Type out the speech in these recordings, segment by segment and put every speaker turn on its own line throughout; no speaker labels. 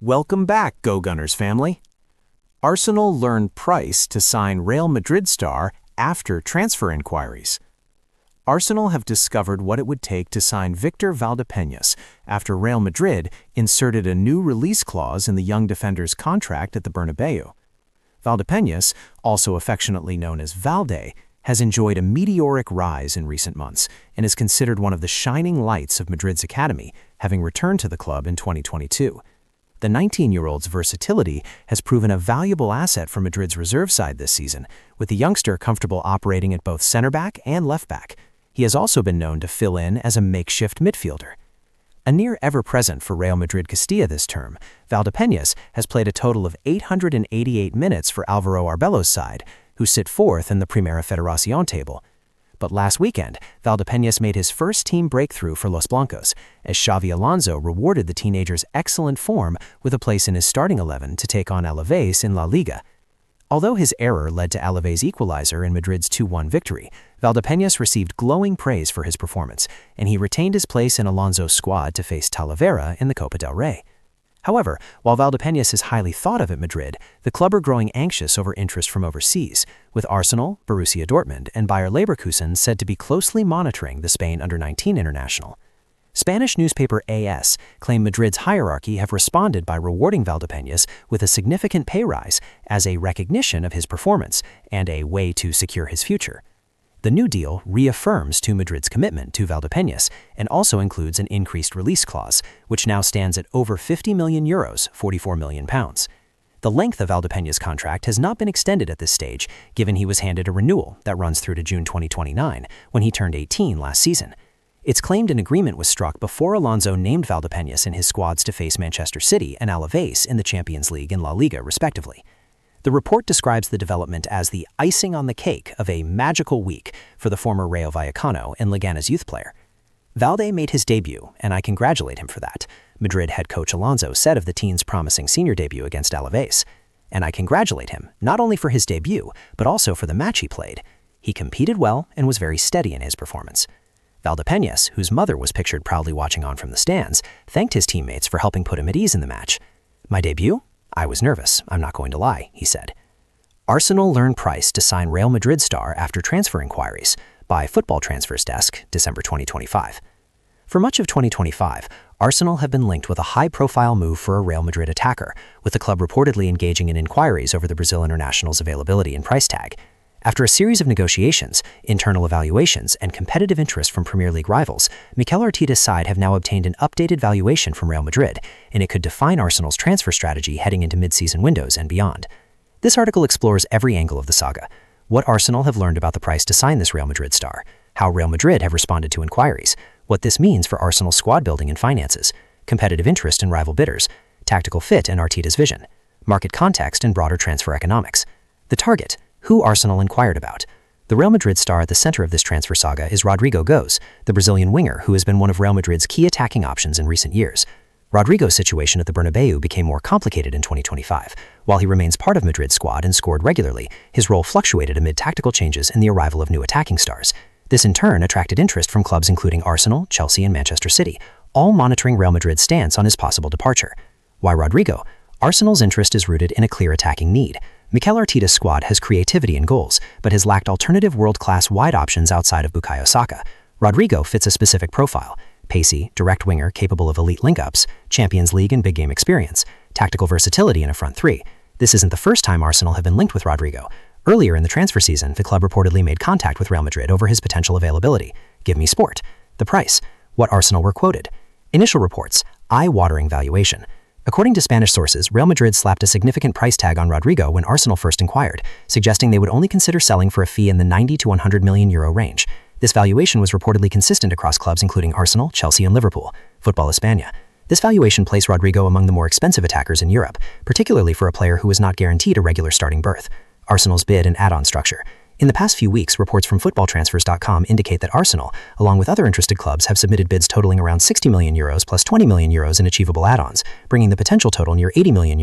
Welcome back, Go Gunners family. Arsenal learned price to sign Real Madrid star after transfer inquiries. Arsenal have discovered what it would take to sign Victor Valdepenas after Real Madrid inserted a new release clause in the young defender's contract at the Bernabeu. Valdepenas, also affectionately known as Valde, has enjoyed a meteoric rise in recent months and is considered one of the shining lights of Madrid's academy, having returned to the club in 2022. The 19-year-old's versatility has proven a valuable asset for Madrid's reserve side this season, with the youngster comfortable operating at both center-back and left-back. He has also been known to fill in as a makeshift midfielder. A near ever-present for Real Madrid Castilla this term, Valdepenas has played a total of 888 minutes for Alvaro Arbeloa's side, who sit fourth in the Primera Federacion table. But last weekend, Valdepenas made his first team breakthrough for Los Blancos, as Xavi Alonso rewarded the teenager's excellent form with a place in his starting 11 to take on Alaves in La Liga. Although his error led to Alaves' equalizer in Madrid's 2-1 victory, Valdepenas received glowing praise for his performance, and he retained his place in Alonso's squad to face Talavera in the Copa del Rey. However, while Valdepenas is highly thought of at Madrid, the club are growing anxious over interest from overseas, with Arsenal, Borussia Dortmund, and Bayer Leverkusen said to be closely monitoring the Spain under-19 international. Spanish newspaper AS claimed Madrid's hierarchy have responded by rewarding Valdepenas with a significant pay rise as a recognition of his performance and a way to secure his future. The new deal reaffirms Madrid's commitment to Valdepenas and also includes an increased release clause, which now stands at over €50 million, £44 million. The length of Valdepenas' contract has not been extended at this stage, given he was handed a renewal that runs through to June 2029, when he turned 18 last season. It's claimed an agreement was struck before Alonso named Valdepenas in his squads to face Manchester City and Alaves in the Champions League and La Liga, respectively. The report describes the development as the icing on the cake of a magical week for the former Rayo Vallecano and Leganes youth player. Valde made his debut, and I congratulate him for that, Madrid head coach Alonso said of the teen's promising senior debut against Alaves. And I congratulate him not only for his debut, but also for the match he played. He competed well and was very steady in his performance. Valdepenas, whose mother was pictured proudly watching on from the stands, thanked his teammates for helping put him at ease in the match. My debut? I was nervous, I'm not going to lie, he said. Arsenal learned price to sign Real Madrid star after transfer inquiries by Football Transfers Desk, December 2025. For much of 2025, Arsenal have been linked with a high-profile move for a Real Madrid attacker, with the club reportedly engaging in inquiries over the Brazil international's availability and price tag. After a series of negotiations, internal evaluations, and competitive interest from Premier League rivals, Mikel Arteta's side have now obtained an updated valuation from Real Madrid, and it could define Arsenal's transfer strategy heading into mid-season windows and beyond. This article explores every angle of the saga: what Arsenal have learned about the price to sign this Real Madrid star, how Real Madrid have responded to inquiries, what this means for Arsenal's squad building and finances, competitive interest and rival bidders, tactical fit and Arteta's vision, market context and broader transfer economics. The target: who Arsenal inquired about. The Real Madrid star at the center of this transfer saga is Rodrigo Goes, the Brazilian winger who has been one of Real Madrid's key attacking options in recent years. Rodrigo's situation at the Bernabeu became more complicated in 2025. While he remains part of Madrid's squad and scored regularly, his role fluctuated amid tactical changes and the arrival of new attacking stars. This in turn attracted interest from clubs including Arsenal, Chelsea, and Manchester City, all monitoring Real Madrid's stance on his possible departure. Why Rodrigo? Arsenal's interest is rooted in a clear attacking need. Mikel Arteta's squad has creativity and goals, but has lacked alternative world-class wide options outside of Bukayo Saka. Rodrigo fits a specific profile: pacey, direct winger capable of elite link-ups, Champions League and big game experience, tactical versatility in a front three. This isn't the first time Arsenal have been linked with Rodrigo. Earlier in the transfer season, the club reportedly made contact with Real Madrid over his potential availability. Give me sport. The price: what Arsenal were quoted. Initial reports: eye-watering valuation. According to Spanish sources, Real Madrid slapped a significant price tag on Rodrigo when Arsenal first inquired, suggesting they would only consider selling for a fee in the €90 to €100 million range. This valuation was reportedly consistent across clubs including Arsenal, Chelsea, and Liverpool. Football España. This valuation placed Rodrigo among the more expensive attackers in Europe, particularly for a player who was not guaranteed a regular starting berth. Arsenal's bid and add-on structure. In the past few weeks, reports from footballtransfers.com indicate that Arsenal, along with other interested clubs, have submitted bids totaling around €60 million plus €20 million in achievable add-ons, bringing the potential total near €80 million.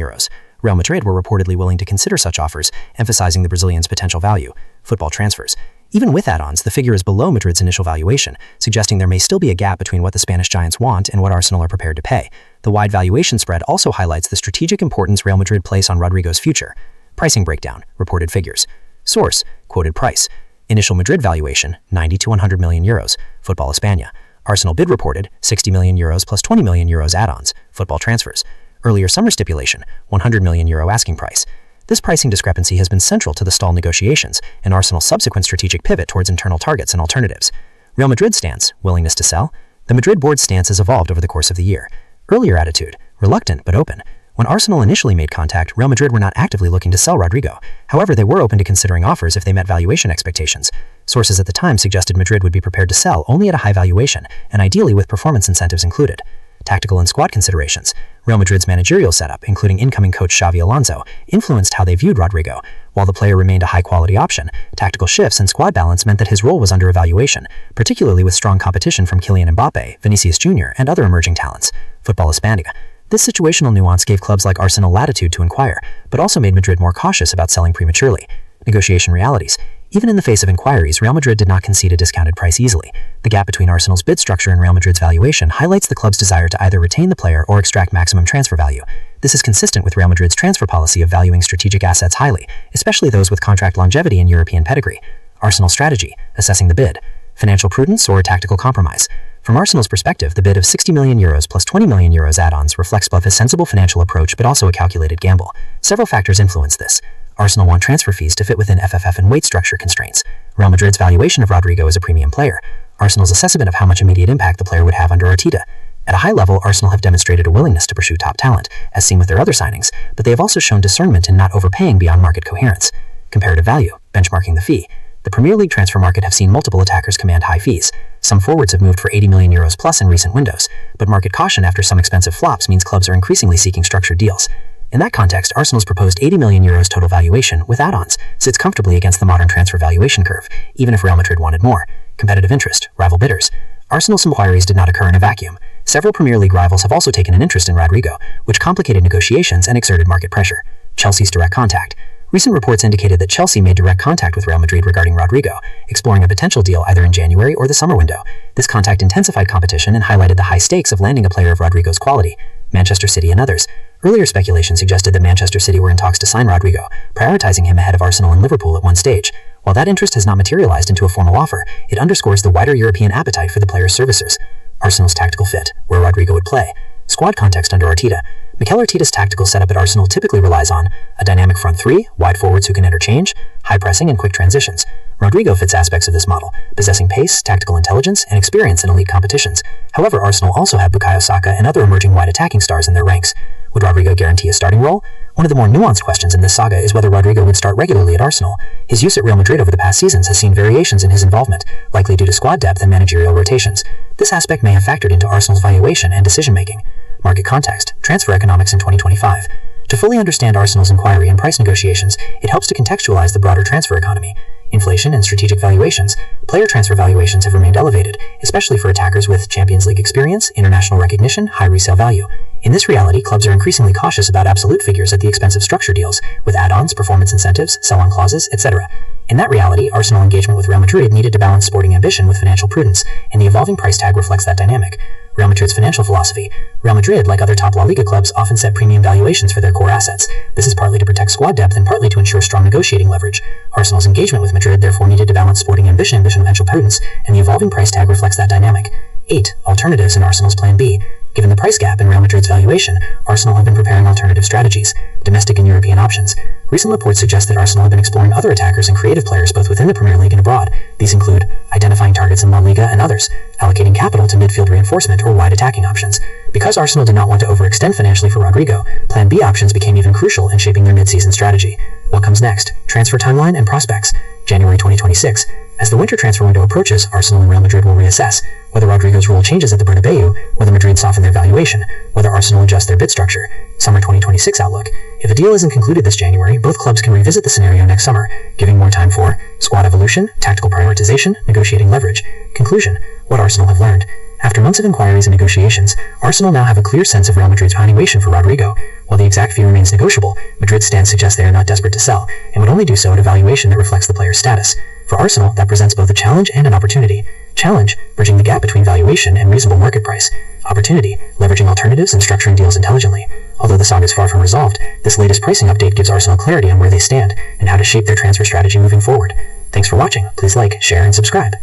Real Madrid were reportedly willing to consider such offers, emphasizing the Brazilian's potential value. Football transfers.
Even with add-ons, the figure is below Madrid's initial valuation, suggesting there may still be a gap between what the Spanish giants want and what Arsenal are prepared to pay. The wide valuation spread also highlights the strategic importance Real Madrid place on Rodrigo's future. Pricing breakdown, reported figures. Source, quoted price. Initial Madrid valuation, 90 to 100 million euros. Football España. Arsenal bid reported, 60 million euros plus 20 million euros add-ons. Football transfers. Earlier summer stipulation, 100 million euro asking price. This pricing discrepancy has been central to the stalled negotiations and Arsenal's subsequent strategic pivot towards internal targets and alternatives. Real Madrid's stance, willingness to sell. The Madrid board's stance has evolved over the course of the year. Earlier attitude, reluctant but open. When Arsenal initially made contact, Real Madrid were not actively looking to sell Rodrigo. However, they were open to considering offers if they met valuation expectations. Sources at the time suggested Madrid would be prepared to sell only at a high valuation, and ideally with performance incentives included. Tactical and squad considerations. Real Madrid's managerial setup, including incoming coach Xavi Alonso, influenced how they viewed Rodrigo. While the player remained a high-quality option, tactical shifts and squad balance meant that his role was under evaluation, particularly with strong competition from Kylian Mbappe, Vinicius Jr., and other emerging talents. Football España. This situational nuance gave clubs like Arsenal latitude to inquire, but also made Madrid more cautious about selling prematurely. Negotiation realities. Even in the face of inquiries, Real Madrid did not concede a discounted price easily. The gap between Arsenal's bid structure and Real Madrid's valuation highlights the club's desire to either retain the player or extract maximum transfer value. This is consistent with Real Madrid's transfer policy of valuing strategic assets highly, especially those with contract longevity and European pedigree. Arsenal strategy, assessing the bid. Financial prudence or tactical compromise. From Arsenal's perspective, the bid of 60 million euros plus 20 million euros add-ons reflects both a sensible financial approach but also a calculated gamble. Several factors influence this. Arsenal want transfer fees to fit within FFF and weight structure constraints. Real Madrid's valuation of Rodrigo as a premium player. Arsenal's assessment of how much immediate impact the player would have under Arteta. At a high level, Arsenal have demonstrated a willingness to pursue top talent, as seen with their other signings, but they have also shown discernment in not overpaying beyond market coherence. Comparative value, benchmarking the fee. The Premier League transfer market have seen multiple attackers command high fees. Some forwards have moved for 80 million euros plus in recent windows, but market caution after some expensive flops means clubs are increasingly seeking structured deals. In that context, Arsenal's proposed 80 million euros total valuation, with add-ons, sits comfortably against the modern transfer valuation curve, even if Real Madrid wanted more. Competitive interest, rival bidders. Arsenal's inquiries did not occur in a vacuum. Several Premier League rivals have also taken an interest in Rodrigo, which complicated negotiations and exerted market pressure. Chelsea's direct contact. Recent reports indicated that Chelsea made direct contact with Real Madrid regarding Rodrigo, exploring a potential deal either in January or the summer window. This contact intensified competition and highlighted the high stakes of landing a player of Rodrigo's quality. Manchester City and others. Earlier speculation suggested that Manchester City were in talks to sign Rodrigo, prioritizing him ahead of Arsenal and Liverpool at one stage. While that interest has not materialized into a formal offer, it underscores the wider European appetite for the player's services. Arsenal's tactical fit, where Rodrigo would play. Squad context under Arteta. Mikel Arteta's tactical setup at Arsenal typically relies on a dynamic front three, wide forwards who can interchange, high pressing and quick transitions. Rodrigo fits aspects of this model, possessing pace, tactical intelligence, and experience in elite competitions. However, Arsenal also have Bukayo Saka and other emerging wide attacking stars in their ranks. Would Rodrigo guarantee a starting role? One of the more nuanced questions in this saga is whether Rodrigo would start regularly at Arsenal. His use at Real Madrid over the past seasons has seen variations in his involvement, likely due to squad depth and managerial rotations. This aspect may have factored into Arsenal's valuation and decision-making. Market context, transfer economics in 2025. To fully understand Arsenal's inquiry and price negotiations, it helps to contextualize the broader transfer economy. Inflation and strategic valuations. Player transfer valuations have remained elevated, especially for attackers with Champions League experience, international recognition, high resale value. In this reality, clubs are increasingly cautious about absolute figures at the expense of structure deals, with add-ons, performance incentives, sell-on clauses, etc. In that reality, Arsenal engagement with Real Madrid needed to balance sporting ambition with financial prudence, and the evolving price tag reflects that dynamic. Real Madrid's financial philosophy. Real Madrid, like other top La Liga clubs, often set premium valuations for their core assets. This is partly to protect squad depth and partly to ensure strong negotiating leverage. Arsenal's engagement with Madrid therefore needed to balance sporting ambition with financial prudence, and the evolving price tag reflects that dynamic. 8. Alternatives in Arsenal's Plan B. Given the price gap and Real Madrid's valuation, Arsenal have been preparing alternative strategies, domestic and European options. Recent reports suggest that Arsenal have been exploring other attackers and creative players both within the Premier League and abroad. These include identifying targets in La Liga and others, allocating capital to midfield reinforcement or wide attacking options. Because Arsenal did not want to overextend financially for Rodrigo, Plan B options became even crucial in shaping their mid-season strategy. What comes next? Transfer timeline and prospects. January 2026. As the winter transfer window approaches, Arsenal and Real Madrid will reassess whether Rodrigo's role changes at the Bernabeu, whether Madrid soften their valuation, whether Arsenal adjust their bid structure. Summer 2026 outlook. If a deal isn't concluded this January, both clubs can revisit the scenario next summer, giving more time for squad evolution, tactical prioritization, negotiating leverage. Conclusion. What Arsenal have learned. After months of inquiries and negotiations, Arsenal now have a clear sense of Real Madrid's valuation for Rodrigo. While the exact fee remains negotiable, Madrid's stance suggests they are not desperate to sell, and would only do so at a valuation that reflects the player's status. For Arsenal, that presents both a challenge and an opportunity. Challenge, bridging the gap between valuation and reasonable market price. Opportunity, leveraging alternatives and structuring deals intelligently. Although the saga is far from resolved, this latest pricing update gives Arsenal clarity on where they stand and how to shape their transfer strategy moving forward. Thanks for watching. Please like, share, and subscribe.